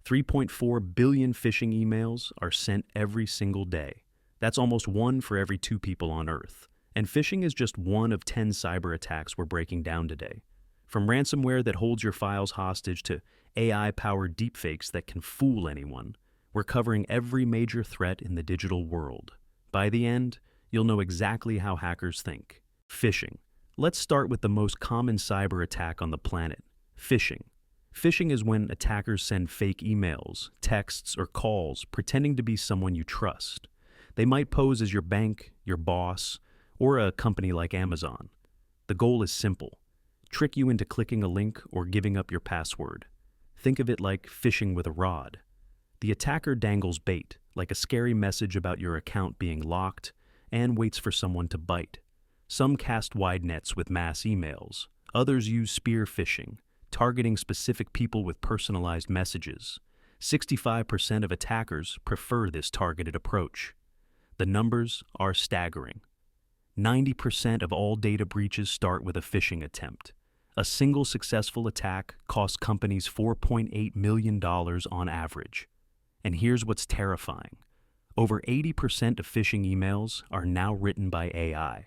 3.4 billion phishing emails are sent every single day. That's almost one for every 2 people on Earth. And phishing is just one of 10 cyber attacks we're breaking down today. From ransomware that holds your files hostage to AI-powered deepfakes that can fool anyone, we're covering every major threat in the digital world. By the end, you'll know exactly how hackers think. Phishing. Let's start with the most common cyber attack on the planet, phishing. Phishing is when attackers send fake emails, texts, or calls pretending to be someone you trust. They might pose as your bank, your boss, or a company like Amazon. The goal is simple: trick you into clicking a link or giving up your password. Think of it like fishing with a rod. The attacker dangles bait, like a scary message about your account being locked, and waits for someone to bite. Some cast wide nets with mass emails. Others use spear phishing, targeting specific people with personalized messages. 65% of attackers prefer this targeted approach. The numbers are staggering. 90% of all data breaches start with a phishing attempt. A single successful attack costs companies $4.8 million on average. And here's what's terrifying. Over 80% of phishing emails are now written by AI.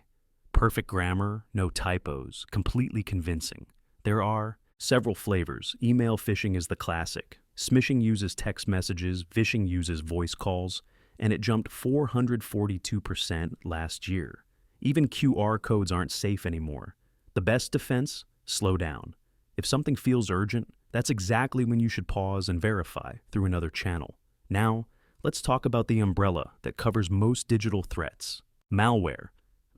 Perfect grammar, no typos, completely convincing. There are several flavors. Email phishing is the classic. Smishing uses text messages, phishing uses voice calls, and it jumped 442% last year. Even QR codes aren't safe anymore. The best defense? Slow down. If something feels urgent, that's exactly when you should pause and verify through another channel. Now, let's talk about the umbrella that covers most digital threats. Malware.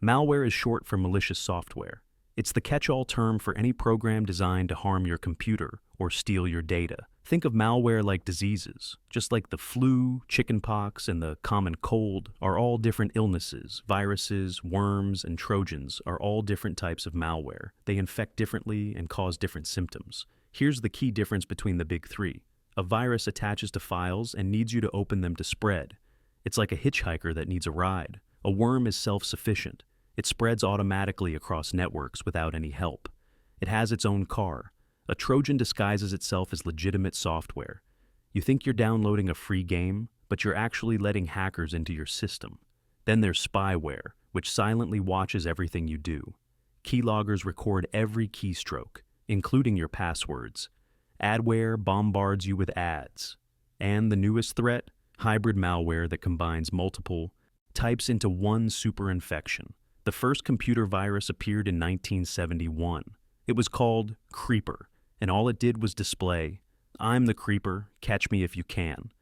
Malware is short for malicious software. It's the catch-all term for any program designed to harm your computer or steal your data. Think of malware like diseases. Just like the flu, chickenpox, and the common cold are all different illnesses, viruses, worms, and trojans are all different types of malware. They infect differently and cause different symptoms. Here's the key difference between the big three. A virus attaches to files and needs you to open them to spread. It's like a hitchhiker that needs a ride. A worm is self-sufficient. It spreads automatically across networks without any help. It has its own car. A Trojan disguises itself as legitimate software. You think you're downloading a free game, but you're actually letting hackers into your system. Then there's spyware, which silently watches everything you do. Keyloggers record every keystroke, including your passwords. Adware bombards you with ads. And the newest threat? Hybrid malware that combines multiple types into one superinfection. The first computer virus appeared in 1971. It was called Creeper, and all it did was display, "I'm the Creeper, catch me if you can."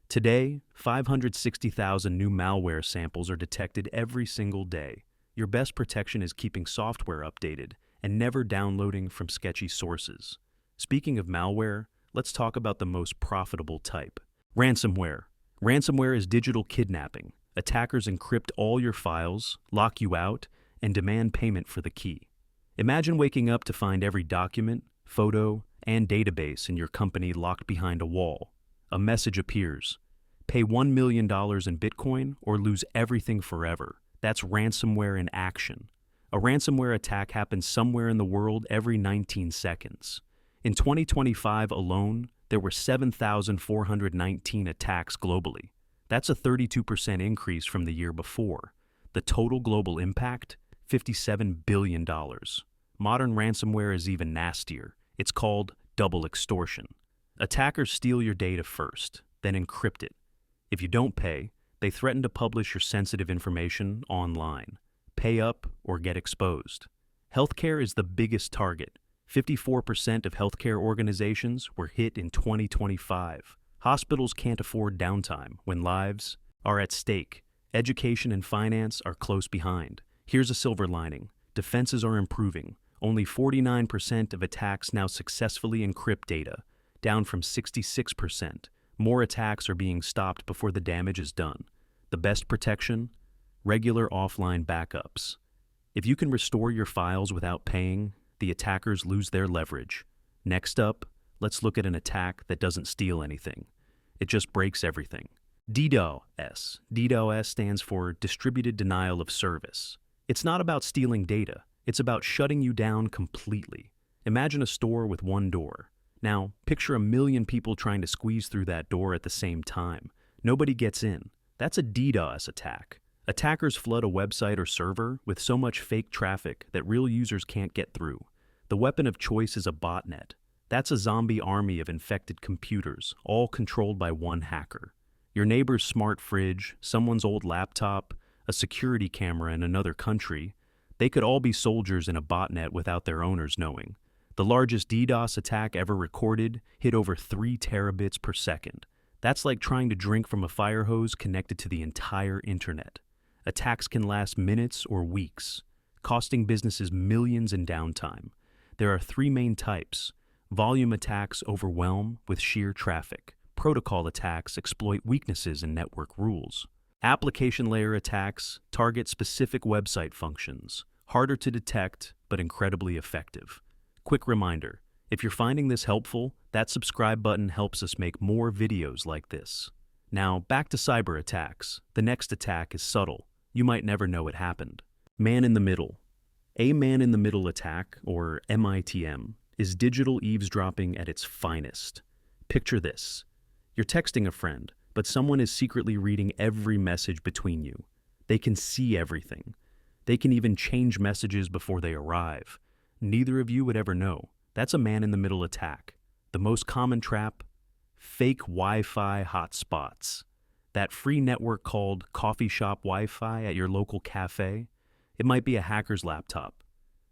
Today, 560,000 new malware samples are detected every single day. Your best protection is keeping software updated and never downloading from sketchy sources. Speaking of malware, let's talk about the most profitable type. Ransomware. Ransomware is digital kidnapping. Attackers encrypt all your files, lock you out, and demand payment for the key. Imagine waking up to find every document, photo, and database in your company locked behind a wall. A message appears. Pay $1 million in Bitcoin or lose everything forever. That's ransomware in action. A ransomware attack happens somewhere in the world every 19 seconds. In 2025 alone, there were 7,419 attacks globally. That's a 32% increase from the year before. The total global impact? $57 billion. Modern ransomware is even nastier. It's called double extortion. Attackers steal your data first, then encrypt it. If you don't pay, they threaten to publish your sensitive information online. Pay up or get exposed. Healthcare is the biggest target. 54% of healthcare organizations were hit in 2025. Hospitals can't afford downtime when lives are at stake. Education and finance are close behind. Here's a silver lining. Defenses are improving. Only 49% of attacks now successfully encrypt data, down from 66%. More attacks are being stopped before the damage is done. The best protection? Regular offline backups. If you can restore your files without paying, the attackers lose their leverage. Next up, let's look at an attack that doesn't steal anything. It just breaks everything. DDoS. DDoS stands for Distributed Denial of Service. It's not about stealing data. It's about shutting you down completely. Imagine a store with one door. Now, picture a million people trying to squeeze through that door at the same time. Nobody gets in. That's a DDoS attack. Attackers flood a website or server with so much fake traffic that real users can't get through. The weapon of choice is a botnet. That's a zombie army of infected computers, all controlled by one hacker. Your neighbor's smart fridge, someone's old laptop, a security camera in another country, they could all be soldiers in a botnet without their owners knowing. The largest DDoS attack ever recorded hit over 3 terabits per second. That's like trying to drink from a fire hose connected to the entire internet. Attacks can last minutes or weeks, costing businesses millions in downtime. There are 3 main types. Volume attacks overwhelm with sheer traffic. Protocol attacks exploit weaknesses in network rules. Application layer attacks target specific website functions. Harder to detect, but incredibly effective. Quick reminder, if you're finding this helpful, that subscribe button helps us make more videos like this. Now, back to cyber attacks. The next attack is subtle. You might never know it happened. Man in the middle. A man-in-the-middle attack, or MITM, is digital eavesdropping at its finest. Picture this. You're texting a friend, but someone is secretly reading every message between you. They can see everything. They can even change messages before they arrive. Neither of you would ever know. That's a man-in-the-middle attack. The most common trap? Fake Wi-Fi hotspots. That free network called coffee shop Wi-Fi at your local cafe? It might be a hacker's laptop.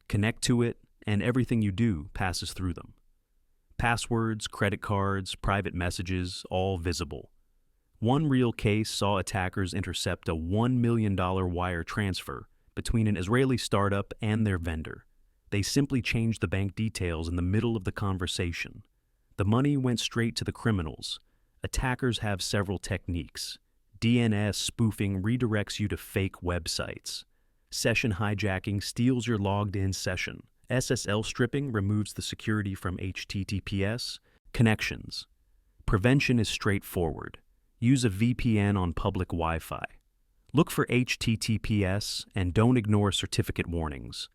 Connect to it, and everything you do passes through them. Passwords, credit cards, private messages, all visible. One real case saw attackers intercept a $1 million wire transfer between an Israeli startup and their vendor. They simply changed the bank details in the middle of the conversation. The money went straight to the criminals. Attackers have several techniques. DNS spoofing redirects you to fake websites. Session hijacking steals your logged-in session. SSL stripping removes the security from HTTPS. Connections. Prevention is straightforward. Use a VPN on public Wi-Fi. Look for HTTPS and don't ignore certificate warnings.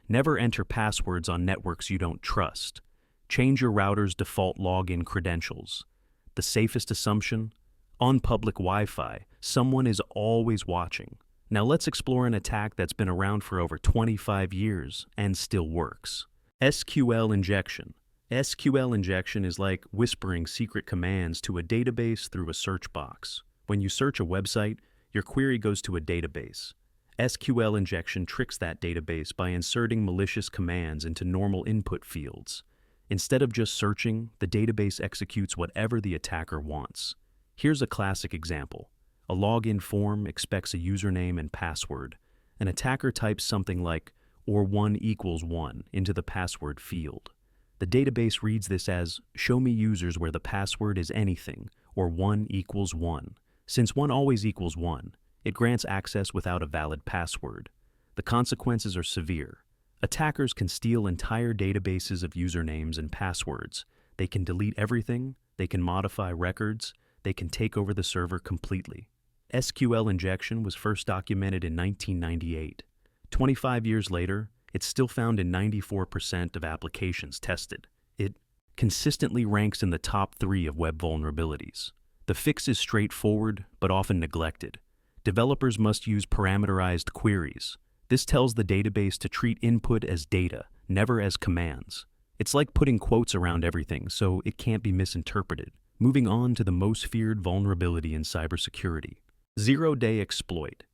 Never enter passwords on networks you don't trust. Change your router's default login credentials. The safest assumption? On public Wi-Fi, someone is always watching. Now let's explore an attack that's been around for over 25 years and still works. SQL Injection. SQL Injection is like whispering secret commands to a database through a search box. When you search a website, your query goes to a database. SQL Injection tricks that database by inserting malicious commands into normal input fields. Instead of just searching, the database executes whatever the attacker wants. Here's a classic example. A login form expects a username and password. An attacker types something like or 1 equals 1 into the password field. The database reads this as show me users where the password is anything or 1 equals 1. Since 1 always equals 1, it grants access without a valid password. The consequences are severe. Attackers can steal entire databases of usernames and passwords. They can delete everything, they can modify records, they can take over the server completely. SQL Injection was first documented in 1998. 25 years later, it's still found in 94% of applications tested. It consistently ranks in the top 3 of web vulnerabilities. The fix is straightforward, but often neglected. Developers must use parameterized queries. This tells the database to treat input as data, never as commands. It's like putting quotes around everything so it can't be misinterpreted. Moving on to the most feared vulnerability in cybersecurity. Zero-day exploit.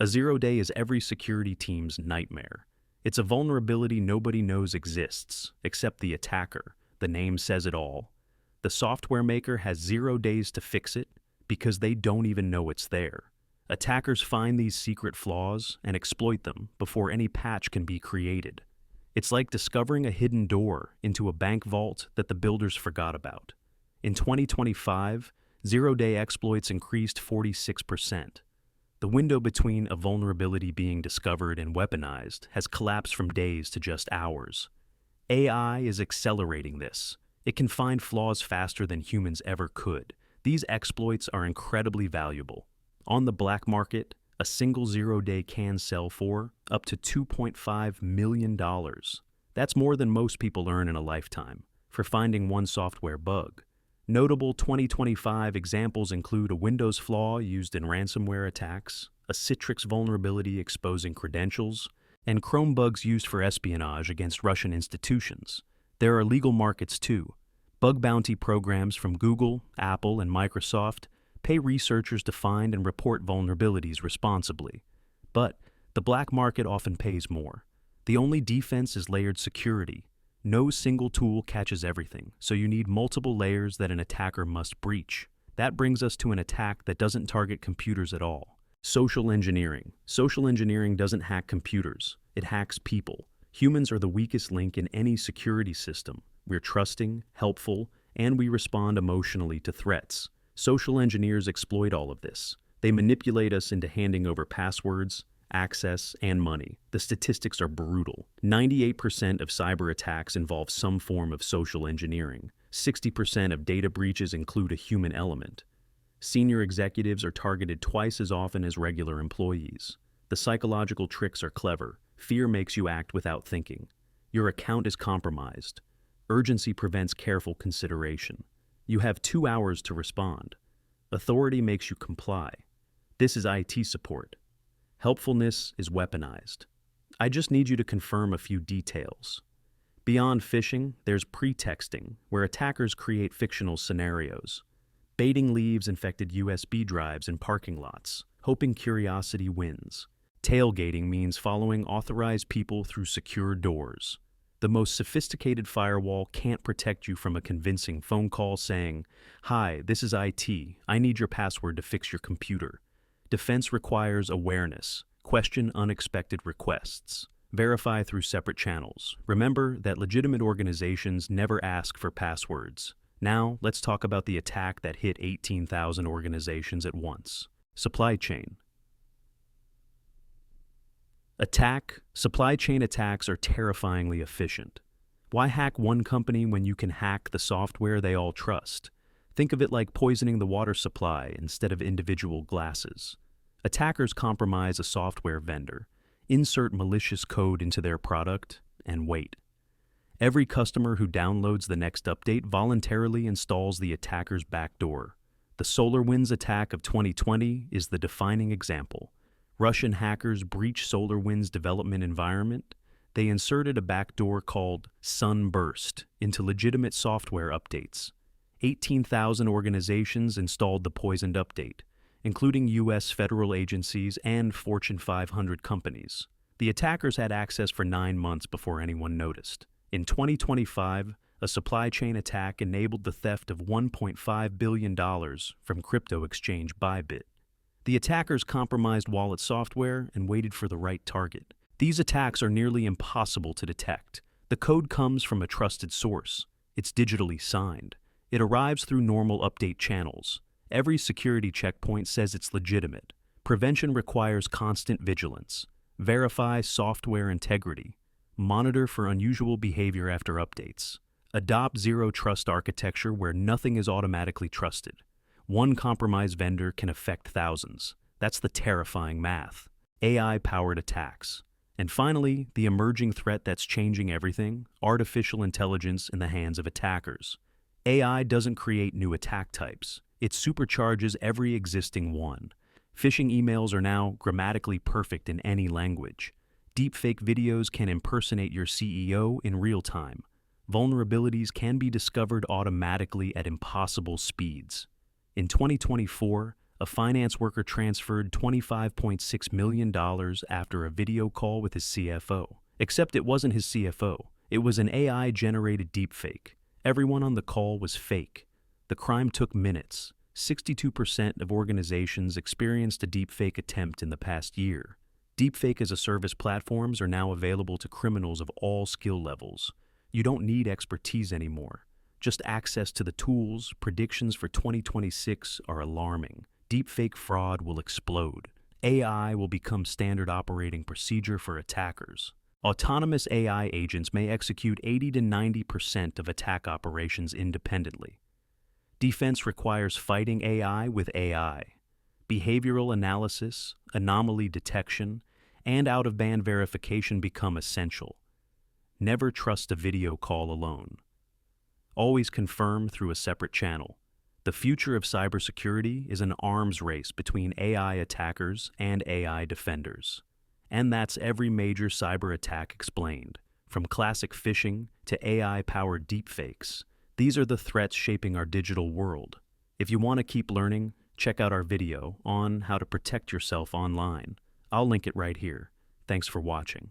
A zero-day is every security team's nightmare. It's a vulnerability nobody knows exists, except the attacker. The name says it all. The software maker has 0 days to fix it because they don't even know it's there. Attackers find these secret flaws and exploit them before any patch can be created. It's like discovering a hidden door into a bank vault that the builders forgot about. In 2025, zero-day exploits increased 46%. The window between a vulnerability being discovered and weaponized has collapsed from days to just hours. AI is accelerating this. It can find flaws faster than humans ever could. These exploits are incredibly valuable. On the black market, a single zero-day can sell for up to $2.5 million. That's more than most people earn in a lifetime. for finding one software bug. Notable 2025 examples include a Windows flaw used in ransomware attacks, a Citrix vulnerability exposing credentials, and Chrome bugs used for espionage against Russian institutions. There are legal markets too. Bug bounty programs from Google, Apple, and Microsoft pay researchers to find and report vulnerabilities responsibly. But the black market often pays more. The only defense is layered security. No single tool catches everything, so you need multiple layers that an attacker must breach. That brings us to an attack that doesn't target computers at all. Social engineering. Social engineering doesn't hack computers. It hacks people. Humans are the weakest link in any security system. We're trusting, helpful, and we respond emotionally to threats. Social engineers exploit all of this. They manipulate us into handing over passwords, access, and money. The statistics are brutal. 98% of cyber attacks involve some form of social engineering. 60% of data breaches include a human element. Senior executives are targeted twice as often as regular employees. The psychological tricks are clever. Fear makes you act without thinking. Your account is compromised. Urgency prevents careful consideration. You have 2 hours to respond. Authority makes you comply. This is IT support. Helpfulness is weaponized. I just need you to confirm a few details. Beyond phishing, there's pretexting, where attackers create fictional scenarios. Baiting leaves infected USB drives in parking lots, hoping curiosity wins. Tailgating means following authorized people through secure doors. The most sophisticated firewall can't protect you from a convincing phone call saying, "Hi, this is IT. I need your password to fix your computer." Defense requires awareness. Question unexpected requests. Verify through separate channels. Remember that legitimate organizations never ask for passwords. Now, let's talk about the attack that hit 18,000 organizations at once. Supply chain. Supply chain attacks are terrifyingly efficient. Why hack one company when you can hack the software they all trust? Think of it like poisoning the water supply instead of individual glasses. Attackers compromise a software vendor, insert malicious code into their product, and wait. Every customer who downloads the next update voluntarily installs the attacker's backdoor. The SolarWinds attack of 2020 is the defining example. Russian hackers breached SolarWinds' development environment. They inserted a backdoor called Sunburst into legitimate software updates. 18,000 organizations installed the poisoned update, including U.S. federal agencies and Fortune 500 companies. The attackers had access for 9 months before anyone noticed. In 2025, a supply chain attack enabled the theft of $1.5 billion from crypto exchange Bybit. The attackers compromised wallet software and waited for the right target. These attacks are nearly impossible to detect. The code comes from a trusted source. It's digitally signed. It arrives through normal update channels. Every security checkpoint says it's legitimate. Prevention requires constant vigilance. Verify software integrity. Monitor for unusual behavior after updates. Adopt zero-trust architecture where nothing is automatically trusted. One compromised vendor can affect thousands. That's the terrifying math. AI-powered attacks. And finally, the emerging threat that's changing everything, artificial intelligence in the hands of attackers. AI doesn't create new attack types. It supercharges every existing one. Phishing emails are now grammatically perfect in any language. Deepfake videos can impersonate your CEO in real time. Vulnerabilities can be discovered automatically at impossible speeds. In 2024, a finance worker transferred $25.6 million after a video call with his CFO. Except it wasn't his CFO. It was an AI-generated deepfake. Everyone on the call was fake. The crime took minutes. 62% of organizations experienced a deepfake attempt in the past year. Deepfake as a service platforms are now available to criminals of all skill levels. You don't need expertise anymore. Just access to the tools. Predictions for 2026 are alarming. Deepfake fraud will explode. AI will become standard operating procedure for attackers. Autonomous AI agents may execute 80 to 90% of attack operations independently. Defense requires fighting AI with AI. Behavioral analysis, anomaly detection, and out-of-band verification become essential. Never trust a video call alone. Always confirm through a separate channel. The future of cybersecurity is an arms race between AI attackers and AI defenders. And that's every major cyber attack explained, from classic phishing to AI-powered deepfakes. These are the threats shaping our digital world. If you want to keep learning, check out our video on how to protect yourself online. I'll link it right here. Thanks for watching.